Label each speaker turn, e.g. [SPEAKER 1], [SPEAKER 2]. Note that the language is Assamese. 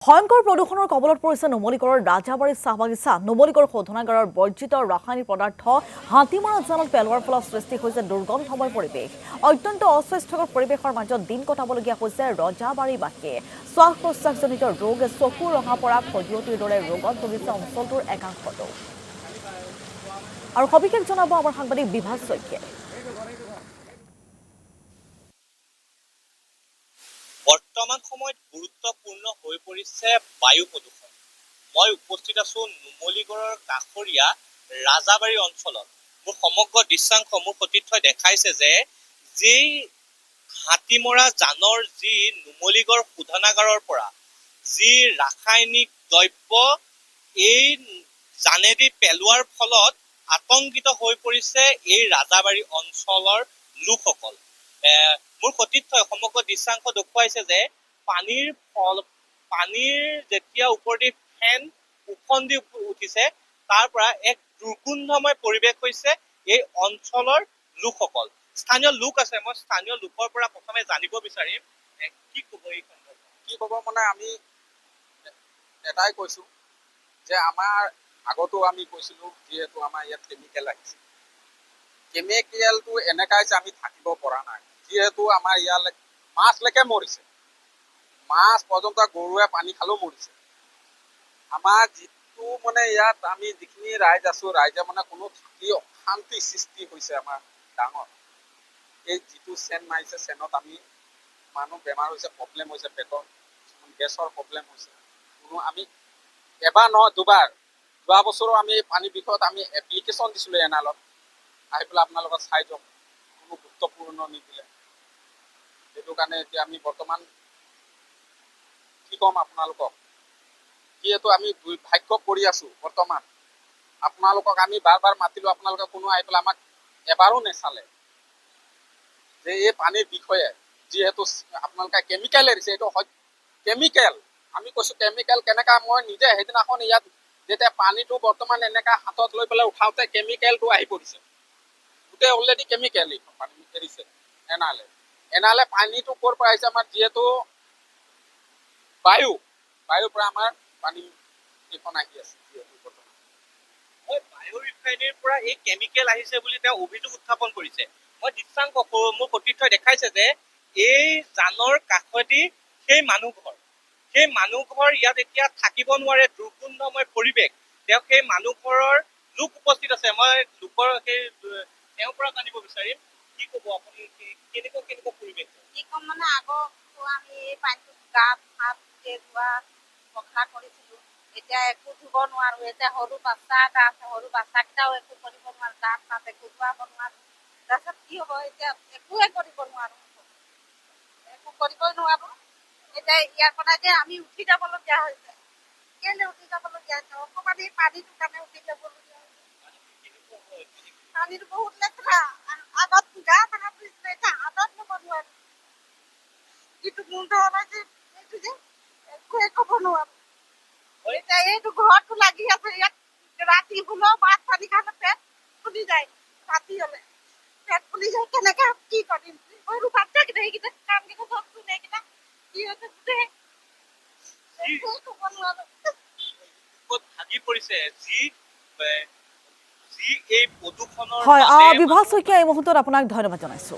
[SPEAKER 1] ভয়ংকৰ প্ৰদূষণৰ কবলত পৰিছে নুমলীগড়ৰ ৰাজাবাৰী চাহ বাগিচা। নুমলীগড় শোধনাগাৰৰ বৰ্জিত ৰাসায়নিক পদাৰ্থ হাতীমৰা জালত পেলোৱাৰ ফলত সৃষ্টি হৈছে দুৰ্গন্ধময় পৰিৱেশ। অত্যন্ত অস্বাস্থ্যকৰ পৰিৱেশৰ মাজত দিন কটাবলগীয়া হৈছে ৰজাবাৰীবাসীয়ে। শ্বাস প্ৰশ্বাসজনিত ৰোগ, চকু ৰঙা পৰা খজুৱতিৰ দৰে ৰোগত ভুগিছে অঞ্চলটোৰ একাংশটো। আৰু সবিশেষ জনাব আমাৰ সাংবাদিক বিভাস শইকীয়াই।
[SPEAKER 2] বৰ্তমান সময়ত গুৰুত্বপূৰ্ণ হৈ পৰিছে বায়ু প্ৰদূষণ। মই উপস্থিত আছো নুমলীগড়ৰ কাষৰীয়া ৰাজাবাৰী অঞ্চলত। মোৰ সমগ্ৰ দৃশ্যাংশ মোৰ সতীৰ্থই দেখাইছে যে যি হাতীমৰা জানৰ যি নুমলীগড় শোধনাগাৰৰ পৰা যি ৰাসায়নিক দ্ৰব্য এই জানেদি পেলোৱাৰ ফলত আতংকিত হৈ পৰিছে এই ৰাজাবাৰী অঞ্চলৰ লোকসকল। মোৰ সতীৰ্থই সমগ্ৰ দৃশ্যাংশ দেখুৱাইছে যে পানীৰ যেতিয়া ওপৰেদি ফেন উফন্দি উঠিছে তাৰ পৰা এক দুৰ্গন্ধময় পৰিৱেশ হৈছে এই অঞ্চলৰ লোকসকল। স্থানীয় লোক আছে, মই স্থানীয় লোকৰ পৰা প্ৰথমে জানিব বিচাৰিম কি ক'ব এই সন্দৰ্ভত।
[SPEAKER 3] কি ক'ব মানে আমি এটাই কৈছো যে আমাৰ আগতো আমি কৈছিলো যিহেতু আমাৰ ইয়াত কেমিকেল আহিছে, কেমিকেলটো এনেকা হৈছে আমি থাকিব পৰা নাই। যিহেতু আমাৰ ইয়ালৈ মাছলৈকে মৰিছে, মাছ পৰ্যন্ত গৰুৱে পানী খালেও মৰিছে। আমাৰ যিটো মানে ইয়াত আমি যিখিনি ৰাইজ আছো, ৰাইজে মানে কোনো থাকি অশান্তি সৃষ্টি হৈছে আমাৰ ডাঙৰ। এই যিটো চেন মাৰিছে, চেনত আমি মানুহ বেমাৰ হৈছে, প্ৰব্লেম হৈছে, পেটৰ গেছৰ প্ৰব্লেম হৈছে। কোনো আমি এবাৰ নহয় দুবাৰ, যোৱা বছৰো আমি পানীৰ বিষয়ত আমি এপ্লিকেশ্যন দিছিলোঁ এনালত, আহি পেলাই আপোনালোকে চাই যাওক, কোনো গুৰুত্বপূৰ্ণ নিদিলে। সেইটো কাৰণে এতিয়া আমি বৰ্তমান কি ক'ম আপোনালোকক, যিহেতু আমি দুৰ্ভাগ্য কৰি আছো বৰ্তমান। আপোনালোকক আমি বাৰ বাৰ মাতিলো, আপোনালোকে কোনো আহি পেলাই আমাক এবাৰো নেচালে যে এই পানীৰ বিষয়ে। যিহেতু আপোনালোকে কেমিকেল এৰিছে, এইটো কেমিকেল। আমি কৈছো কেমিকেল কেনেকা, মই নিজে সেইদিনাখন ইয়াত যেতিয়া পানীটো বৰ্তমান এনেকা হাতত লৈ পেলাই উঠাওতে কেমিকেলটো আহি পৰিছে, গোটেই অলৰেডি কেমিকেল এইখন পানী এৰিছে এনালে পানীটো ক'ৰ পৰা আহিছে, আমাৰ যিহেতু বায়ুৰ পৰা আমাৰ পানী এইখন আহি আছে।
[SPEAKER 2] বায়ু ৰিফাইনেৰীৰ পৰা এই কেমিকেল আহিছে বুলি তেওঁ অভিযোগ উত্থাপন কৰিছে। মই দৃশ্যাংশ মোৰ সতীৰ্থই দেখাইছে যে এই জানৰ কাষেদি সেই মানুহ ঘৰ ইয়াত এতিয়া থাকিব নোৱাৰে, দুৰ্গন্ধময় পৰিৱেশ। তেওঁ সেই মানুহ ঘৰৰ লোক উপস্থিত আছে, মই লোকৰ সেই তেওঁৰ পৰা জানিব বিচাৰিম কি ক'ব আপুনি, কেনেকুৱা পৰিৱেশ।
[SPEAKER 4] কি ক'ম মানে আগতো আমি এই পানীটো গাত হাত ধোৱা পখলা কৰিছিলো, এতিয়া একো ধুব নোৱাৰো। এতিয়া সৰু বাচ্চা এটা আছে, সৰু বাচ্চাকেইটাও একো কৰিব নোৱাৰো, গাত হাত একো ধুৱাব নোৱাৰো। তাৰপিছত কি হ'ব, এতিয়া একোৱে কৰিব নোৱাৰো, এতিয়া ইয়াৰ পৰা যে আমি উঠি যাবলগীয়া হৈছে। কেলে উঠি যাবলগীয়া হৈছে, অকণমান এই পানীটোৰ কাৰণে উঠি যাবলগীয়া হৈছে। পানীটো বহুত লেতেৰা, আগত গা টেঙা পৰিছিলে, এতিয়া হাতত ল'ব নোৱাৰো। যিটো গোন্ধ ওলাইছে সেইটো যে একোৱে ক'ব নোৱাৰো। এতিয়া এইটো ঘৰটো লাগি আছে, ইয়াত ৰাতি হ'লেও ভাত পানী খালে পেট ফুলি যায়। ৰাতি হ'লে পেট ফুলি যায়, কেনেকে কি কৰিম। সৰু বাচ্চাকেইটা সেইকেইটা কামকেইটা চব চোন এইকেইটা কি হৈছে গোটেই একোৱে ক'ব নোৱাৰো।
[SPEAKER 2] ভাগি পৰিছে যি এই প্ৰদূষণৰ
[SPEAKER 1] বিভাস শইকীয়া, এই মুহূৰ্তত আপোনাক ধন্যবাদ জনাইছো।